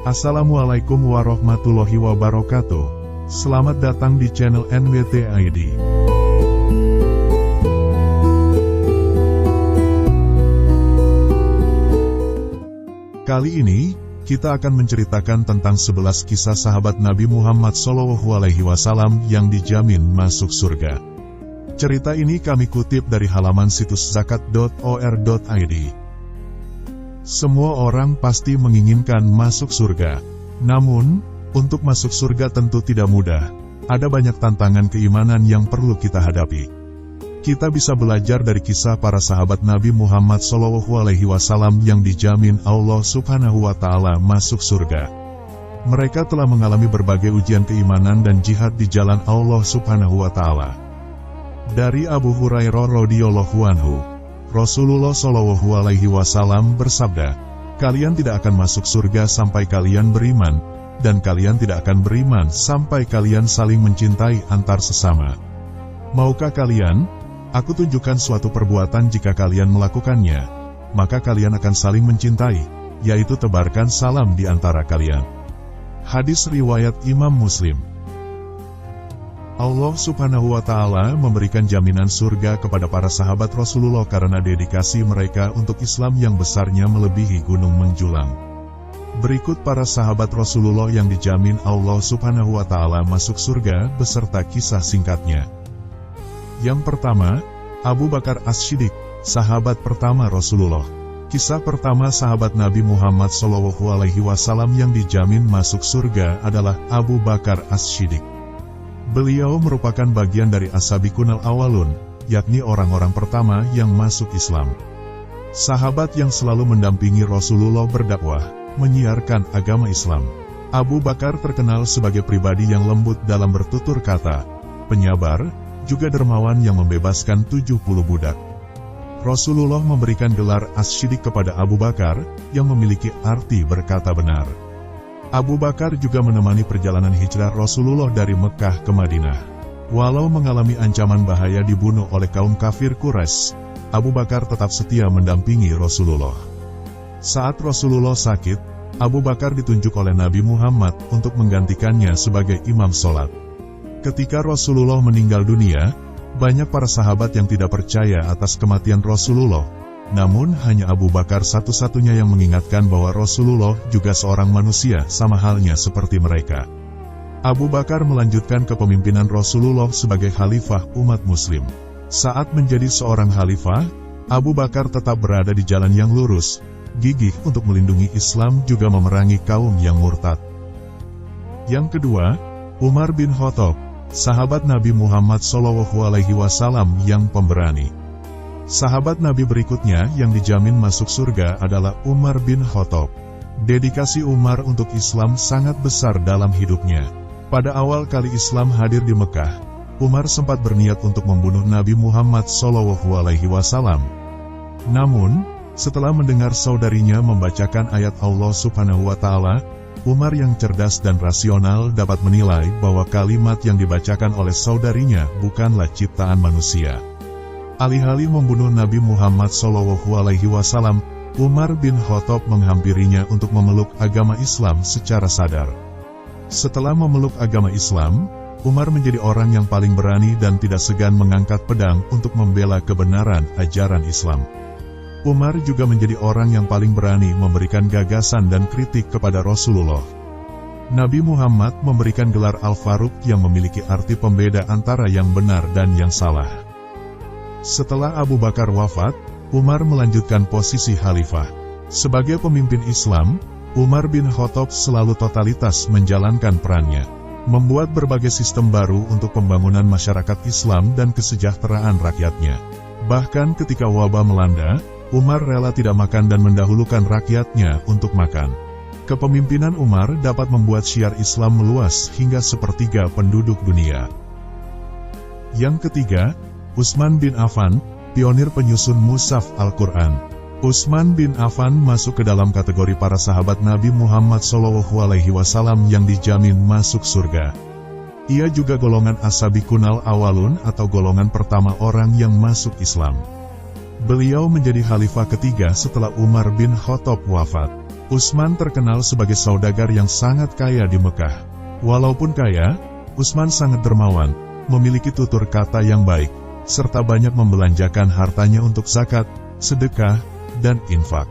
Assalamualaikum warahmatullahi wabarakatuh. Selamat datang di channel NWT ID. Kali ini, kita akan menceritakan tentang 11 kisah sahabat Nabi Muhammad SAW yang dijamin masuk surga. Cerita ini kami kutip dari halaman situs zakat.or.id. Semua orang pasti menginginkan masuk surga. Namun, untuk masuk surga tentu tidak mudah. Ada banyak tantangan keimanan yang perlu kita hadapi. Kita bisa belajar dari kisah para sahabat Nabi Muhammad SAW yang dijamin Allah Subhanahu wa Ta'ala masuk surga. Mereka telah mengalami berbagai ujian keimanan dan jihad di jalan Allah Subhanahu wa Ta'ala. Dari Abu Hurairah radhiyallahu anhu, Rasulullah SAW bersabda, "Kalian tidak akan masuk surga sampai kalian beriman, dan kalian tidak akan beriman sampai kalian saling mencintai antar sesama. Maukah kalian? Aku tunjukkan suatu perbuatan jika kalian melakukannya, maka kalian akan saling mencintai, yaitu tebarkan salam di antara kalian." Hadis riwayat Imam Muslim. Allah Subhanahu wa Ta'ala memberikan jaminan surga kepada para sahabat Rasulullah karena dedikasi mereka untuk Islam yang besarnya melebihi gunung menjulang. Berikut para sahabat Rasulullah yang dijamin Allah Subhanahu wa Ta'ala masuk surga beserta kisah singkatnya. Yang pertama, Abu Bakar As-Siddiq, sahabat pertama Rasulullah. Kisah pertama sahabat Nabi Muhammad SAW yang dijamin masuk surga adalah Abu Bakar As-Siddiq. Beliau merupakan bagian dari As-Sabiqun al-Awwalun, yakni orang-orang pertama yang masuk Islam. Sahabat yang selalu mendampingi Rasulullah berdakwah, menyiarkan agama Islam. Abu Bakar terkenal sebagai pribadi yang lembut dalam bertutur kata, penyabar, juga dermawan yang membebaskan 70 budak. Rasulullah memberikan gelar As-Siddiq kepada Abu Bakar, yang memiliki arti berkata benar. Abu Bakar juga menemani perjalanan hijrah Rasulullah dari Mekah ke Madinah. Walau mengalami ancaman bahaya dibunuh oleh kaum kafir Quraisy, Abu Bakar tetap setia mendampingi Rasulullah. Saat Rasulullah sakit, Abu Bakar ditunjuk oleh Nabi Muhammad untuk menggantikannya sebagai imam sholat. Ketika Rasulullah meninggal dunia, banyak para sahabat yang tidak percaya atas kematian Rasulullah. Namun hanya Abu Bakar satu-satunya yang mengingatkan bahwa Rasulullah juga seorang manusia sama halnya seperti mereka. Abu Bakar melanjutkan kepemimpinan Rasulullah sebagai khalifah umat muslim. Saat menjadi seorang khalifah, Abu Bakar tetap berada di jalan yang lurus, gigih untuk melindungi Islam juga memerangi kaum yang murtad. Yang kedua, Umar bin Khattab, sahabat Nabi Muhammad SAW yang pemberani. Sahabat Nabi berikutnya yang dijamin masuk surga adalah Umar bin Khattab. Dedikasi Umar untuk Islam sangat besar dalam hidupnya. Pada awal kali Islam hadir di Mekah, Umar sempat berniat untuk membunuh Nabi Muhammad SAW. Namun, setelah mendengar saudarinya membacakan ayat Allah Subhanahu wa Ta'ala, Umar yang cerdas dan rasional dapat menilai bahwa kalimat yang dibacakan oleh saudarinya bukanlah ciptaan manusia. Alih-alih membunuh Nabi Muhammad SAW, Umar bin Khattab menghampirinya untuk memeluk agama Islam secara sadar. Setelah memeluk agama Islam, Umar menjadi orang yang paling berani dan tidak segan mengangkat pedang untuk membela kebenaran ajaran Islam. Umar juga menjadi orang yang paling berani memberikan gagasan dan kritik kepada Rasulullah. Nabi Muhammad memberikan gelar Al-Faruq yang memiliki arti pembeda antara yang benar dan yang salah. Setelah Abu Bakar wafat, Umar melanjutkan posisi khalifah. Sebagai pemimpin Islam, Umar bin Khattab selalu totalitas menjalankan perannya, membuat berbagai sistem baru untuk pembangunan masyarakat Islam dan kesejahteraan rakyatnya. Bahkan ketika wabah melanda, Umar rela tidak makan dan mendahulukan rakyatnya untuk makan. Kepemimpinan Umar dapat membuat syiar Islam meluas hingga sepertiga penduduk dunia. Yang ketiga, Utsman bin Affan, pionir penyusun mushaf Al-Quran. Utsman bin Affan masuk ke dalam kategori para sahabat Nabi Muhammad SAW yang dijamin masuk surga. Ia juga golongan As-Sabiqun al-Awwalun atau golongan pertama orang yang masuk Islam. Beliau menjadi khalifah ketiga setelah Umar bin Khattab wafat. Utsman terkenal sebagai saudagar yang sangat kaya di Mekah. Walaupun kaya, Utsman sangat dermawan, memiliki tutur kata yang baik, serta banyak membelanjakan hartanya untuk zakat, sedekah, dan infak.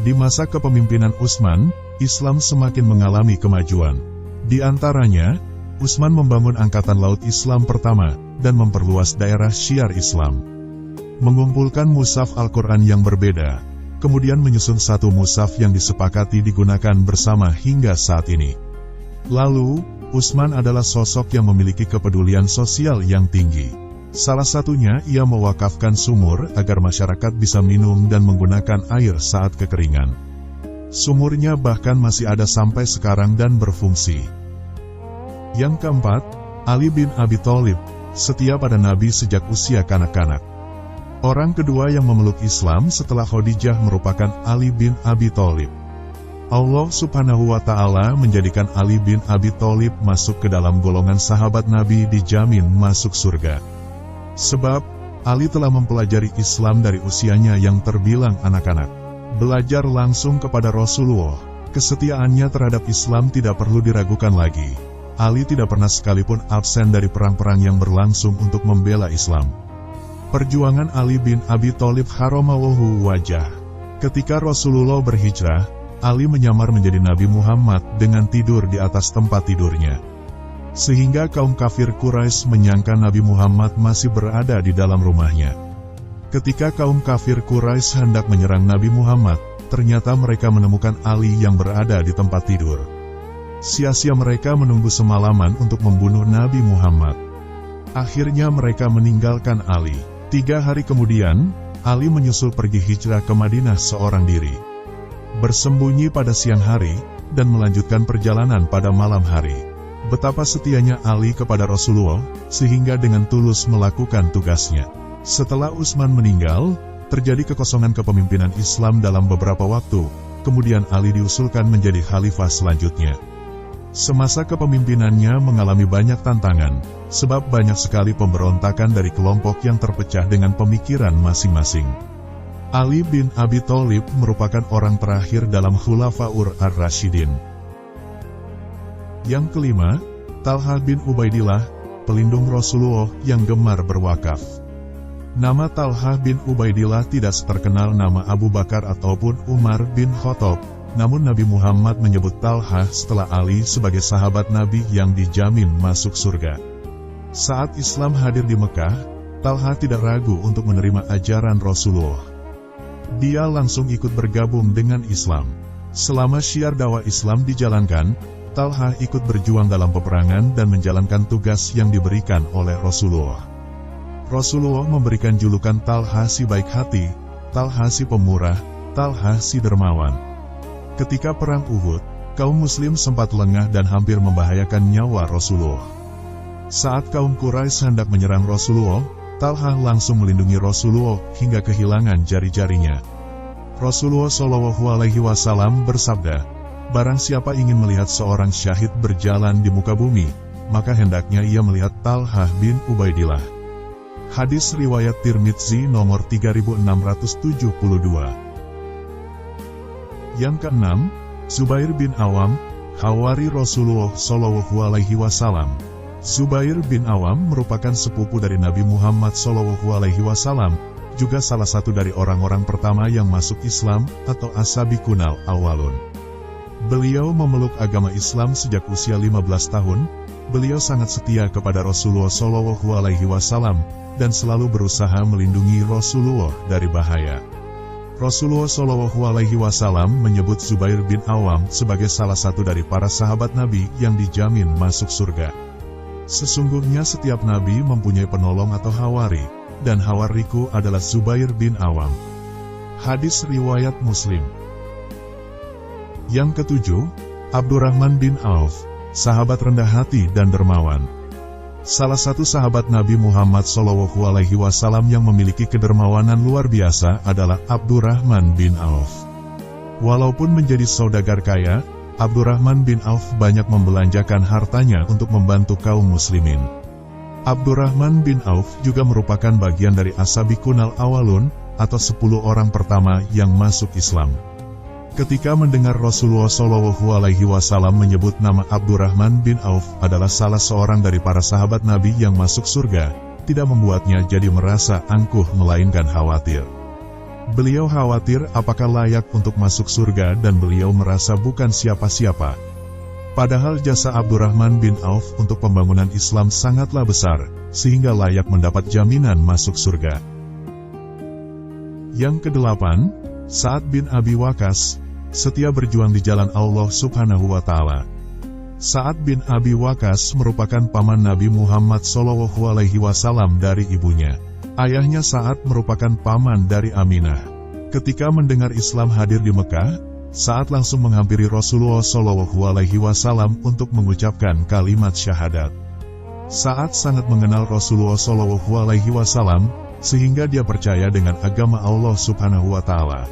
Di masa kepemimpinan Utsman, Islam semakin mengalami kemajuan. Di antaranya, Utsman membangun Angkatan Laut Islam pertama, dan memperluas daerah syiar Islam. Mengumpulkan mushaf Al-Quran yang berbeda, kemudian menyusun satu mushaf yang disepakati digunakan bersama hingga saat ini. Lalu, Utsman adalah sosok yang memiliki kepedulian sosial yang tinggi. Salah satunya ia mewakafkan sumur agar masyarakat bisa minum dan menggunakan air saat kekeringan. Sumurnya bahkan masih ada sampai sekarang dan berfungsi. Yang keempat, Ali bin Abi Thalib, setia pada Nabi sejak usia kanak-kanak. Orang kedua yang memeluk Islam setelah Khadijah merupakan Ali bin Abi Thalib. Allah Subhanahu wa Ta'ala menjadikan Ali bin Abi Thalib masuk ke dalam golongan sahabat Nabi dijamin masuk surga. Sebab, Ali telah mempelajari Islam dari usianya yang terbilang anak-anak. Belajar langsung kepada Rasulullah, kesetiaannya terhadap Islam tidak perlu diragukan lagi. Ali tidak pernah sekalipun absen dari perang-perang yang berlangsung untuk membela Islam. Perjuangan Ali bin Abi Thalib haramallahu wajah. Ketika Rasulullah berhijrah, Ali menyamar menjadi Nabi Muhammad dengan tidur di atas tempat tidurnya. Sehingga kaum kafir Quraisy menyangka Nabi Muhammad masih berada di dalam rumahnya. Ketika kaum kafir Quraisy hendak menyerang Nabi Muhammad, ternyata mereka menemukan Ali yang berada di tempat tidur. Sia-sia mereka menunggu semalaman untuk membunuh Nabi Muhammad. Akhirnya mereka meninggalkan Ali. 3 hari kemudian, Ali menyusul pergi hijrah ke Madinah seorang diri. Bersembunyi pada siang hari, dan melanjutkan perjalanan pada malam hari. Betapa setianya Ali kepada Rasulullah, sehingga dengan tulus melakukan tugasnya. Setelah Utsman meninggal, terjadi kekosongan kepemimpinan Islam dalam beberapa waktu, kemudian Ali diusulkan menjadi khalifah selanjutnya. Semasa kepemimpinannya mengalami banyak tantangan, sebab banyak sekali pemberontakan dari kelompok yang terpecah dengan pemikiran masing-masing. Ali bin Abi Thalib merupakan orang terakhir dalam Khulafaur Ar-Rasyidin. Yang kelima, Talha bin Ubaidillah, pelindung Rasulullah yang gemar berwakaf. Nama Talha bin Ubaidillah tidak seterkenal nama Abu Bakar ataupun Umar bin Khattab, namun Nabi Muhammad menyebut Talha setelah Ali sebagai sahabat Nabi yang dijamin masuk surga. Saat Islam hadir di Mekah, Talha tidak ragu untuk menerima ajaran Rasulullah. Dia langsung ikut bergabung dengan Islam. Selama syiar dakwah Islam dijalankan, Talha ikut berjuang dalam peperangan dan menjalankan tugas yang diberikan oleh Rasulullah. Rasulullah memberikan julukan Talha si baik hati, Talha si pemurah, Talha si dermawan. Ketika perang Uhud, kaum muslim sempat lengah dan hampir membahayakan nyawa Rasulullah. Saat kaum Quraisy hendak menyerang Rasulullah, Talha langsung melindungi Rasulullah hingga kehilangan jari-jarinya. Rasulullah SAW bersabda, "Barang siapa ingin melihat seorang syahid berjalan di muka bumi, maka hendaknya ia melihat Talha bin Ubaidillah." Hadis riwayat Tirmidzi nomor 3672. Yang keenam, Zubair bin Awam, Hawari Rasulullah SAW. Zubair bin Awam merupakan sepupu dari Nabi Muhammad SAW, juga salah satu dari orang-orang pertama yang masuk Islam atau as-sabiqunal awwalun. Beliau memeluk agama Islam sejak usia 15 tahun. Beliau sangat setia kepada Rasulullah SAW dan selalu berusaha melindungi Rasulullah dari bahaya. Rasulullah SAW menyebut Zubair bin Awam sebagai salah satu dari para sahabat Nabi yang dijamin masuk surga. Sesungguhnya setiap Nabi mempunyai penolong atau hawari, dan hawariku adalah Zubair bin Awam. Hadis riwayat Muslim. Yang ketujuh, Abdurrahman bin Auf, sahabat rendah hati dan dermawan. Salah satu sahabat Nabi Muhammad SAW yang memiliki kedermawanan luar biasa adalah Abdurrahman bin Auf. Walaupun menjadi saudagar kaya, Abdurrahman bin Auf banyak membelanjakan hartanya untuk membantu kaum muslimin. Abdurrahman bin Auf juga merupakan bagian dari as-sabiqunal awwalun, atau 10 orang pertama yang masuk Islam. Ketika mendengar Rasulullah Shallallahu Alaihi Wasallam menyebut nama Abdurrahman bin Auf adalah salah seorang dari para sahabat Nabi yang masuk surga, tidak membuatnya jadi merasa angkuh melainkan khawatir. Beliau khawatir apakah layak untuk masuk surga dan beliau merasa bukan siapa-siapa. Padahal jasa Abdurrahman bin Auf untuk pembangunan Islam sangatlah besar, sehingga layak mendapat jaminan masuk surga. Yang kedelapan, Sa'ad bin Abi Waqqas, setia berjuang di jalan Allah Subhanahu wa Ta'ala. Sa'ad bin Abi Waqqas merupakan paman Nabi Muhammad SAW dari ibunya. Ayahnya Sa'ad merupakan paman dari Aminah. Ketika mendengar Islam hadir di Mekah, Sa'ad langsung menghampiri Rasulullah SAW untuk mengucapkan kalimat syahadat. Sa'ad sangat mengenal Rasulullah SAW, sehingga dia percaya dengan agama Allah Subhanahu wa Ta'ala.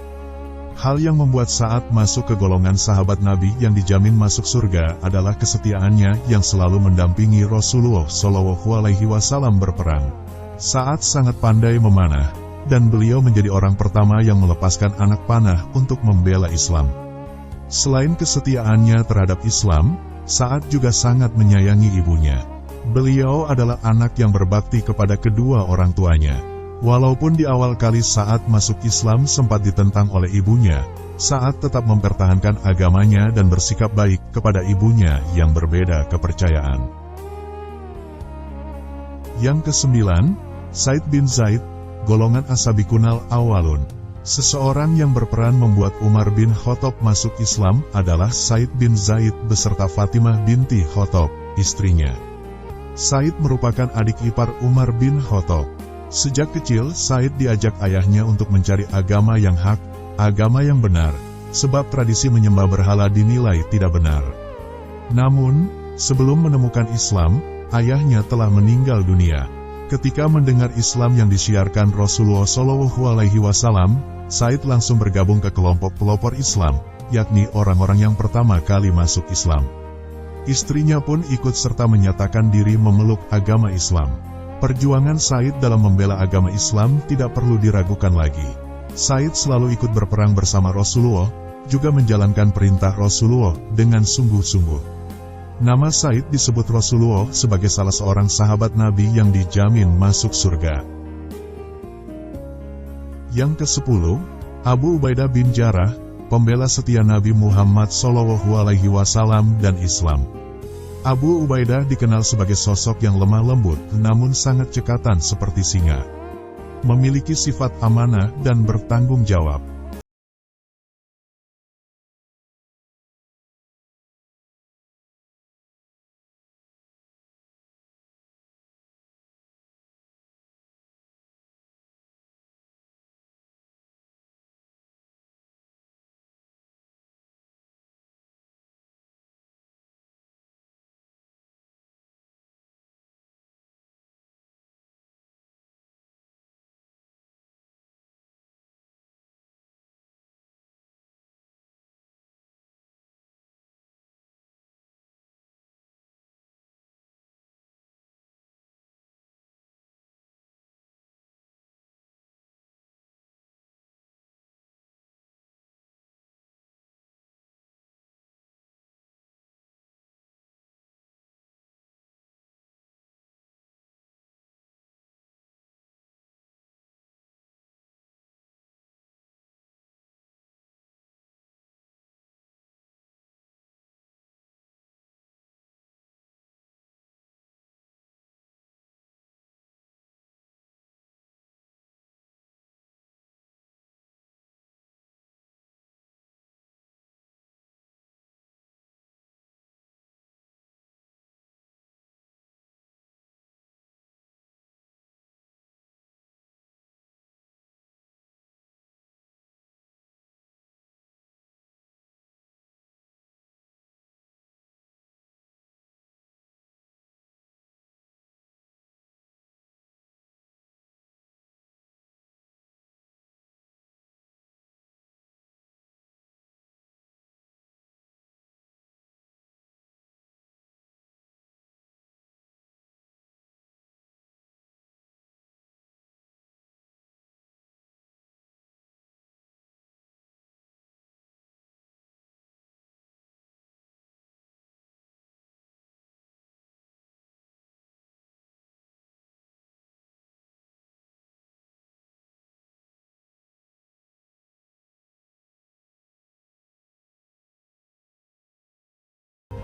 Hal yang membuat Sa'ad masuk ke golongan sahabat Nabi yang dijamin masuk surga adalah kesetiaannya yang selalu mendampingi Rasulullah SAW berperang. Sa'ad sangat pandai memanah, dan beliau menjadi orang pertama yang melepaskan anak panah untuk membela Islam. Selain kesetiaannya terhadap Islam, Sa'ad juga sangat menyayangi ibunya. Beliau adalah anak yang berbakti kepada kedua orang tuanya. Walaupun di awal kali Sa'ad masuk Islam sempat ditentang oleh ibunya, Sa'ad tetap mempertahankan agamanya dan bersikap baik kepada ibunya yang berbeda kepercayaan. Yang kesembilan, Said bin Zaid, golongan Asabiqunal Awwalun. Seseorang yang berperan membuat Umar bin Khattab masuk Islam adalah Said bin Zaid beserta Fatimah binti Khattab, istrinya. Said merupakan adik ipar Umar bin Khattab. Sejak kecil, Said diajak ayahnya untuk mencari agama yang hak, agama yang benar, sebab tradisi menyembah berhala dinilai tidak benar. Namun, sebelum menemukan Islam, ayahnya telah meninggal dunia. Ketika mendengar Islam yang disiarkan Rasulullah SAW, Said langsung bergabung ke kelompok pelopor Islam, yakni orang-orang yang pertama kali masuk Islam. Istrinya pun ikut serta menyatakan diri memeluk agama Islam. Perjuangan Said dalam membela agama Islam tidak perlu diragukan lagi. Said selalu ikut berperang bersama Rasulullah, juga menjalankan perintah Rasulullah dengan sungguh-sungguh. Nama Said disebut Rasulullah sebagai salah seorang sahabat Nabi yang dijamin masuk surga. Yang ke-10, Abu Ubaidah bin Jarrah, pembela setia Nabi Muhammad SAW dan Islam. Abu Ubaidah dikenal sebagai sosok yang lemah lembut, namun sangat cekatan seperti singa. Memiliki sifat amanah dan bertanggung jawab.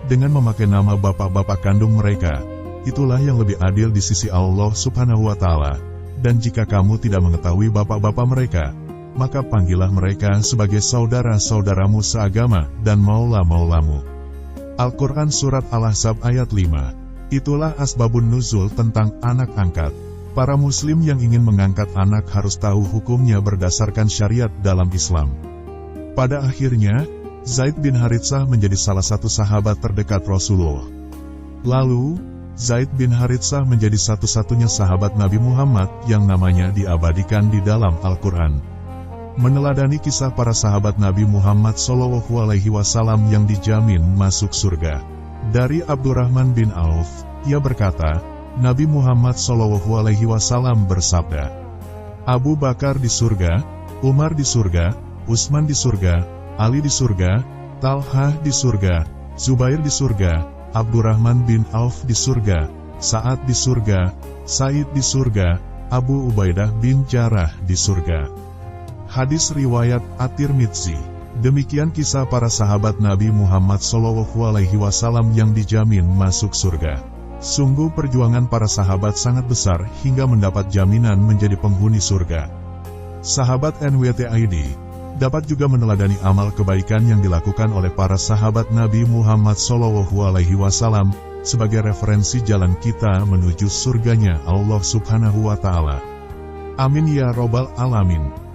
dengan memakai nama bapak-bapak kandung mereka. Itulah yang lebih adil di sisi Allah Subhanahu wa Ta'ala. Dan jika kamu tidak mengetahui bapak-bapak mereka, maka panggillah mereka sebagai saudara-saudaramu seagama dan maula-maulamu. Al-Quran Surat Al-Ahzab ayat 5. Itulah asbabun nuzul tentang anak angkat. Para muslim yang ingin mengangkat anak harus tahu hukumnya berdasarkan syariat dalam Islam. Pada akhirnya, Zaid bin Haritsah menjadi salah satu sahabat terdekat Rasulullah. Lalu, Zaid bin Haritsah menjadi satu-satunya sahabat Nabi Muhammad yang namanya diabadikan di dalam Al-Quran. Meneladani kisah para sahabat Nabi Muhammad SAW yang dijamin masuk surga. Dari Abdurrahman bin Auf, ia berkata, Nabi Muhammad SAW bersabda, Abu Bakar di surga, Umar di surga, Utsman di surga, Ali di surga, Talhah di surga, Zubair di surga, Abdurrahman bin Auf di surga, Sa'ad di surga, Said di surga, Abu Ubaidah bin Jarrah di surga. Hadis riwayat At-Tirmidzi. Demikian kisah para sahabat Nabi Muhammad SAW yang dijamin masuk surga. Sungguh perjuangan para sahabat sangat besar hingga mendapat jaminan menjadi penghuni surga. Sahabat NWT.ID dapat juga meneladani amal kebaikan yang dilakukan oleh para sahabat Nabi Muhammad SAW sebagai referensi jalan kita menuju surganya Allah Subhanahu wa Ta'ala. Amin ya Robbal Alamin.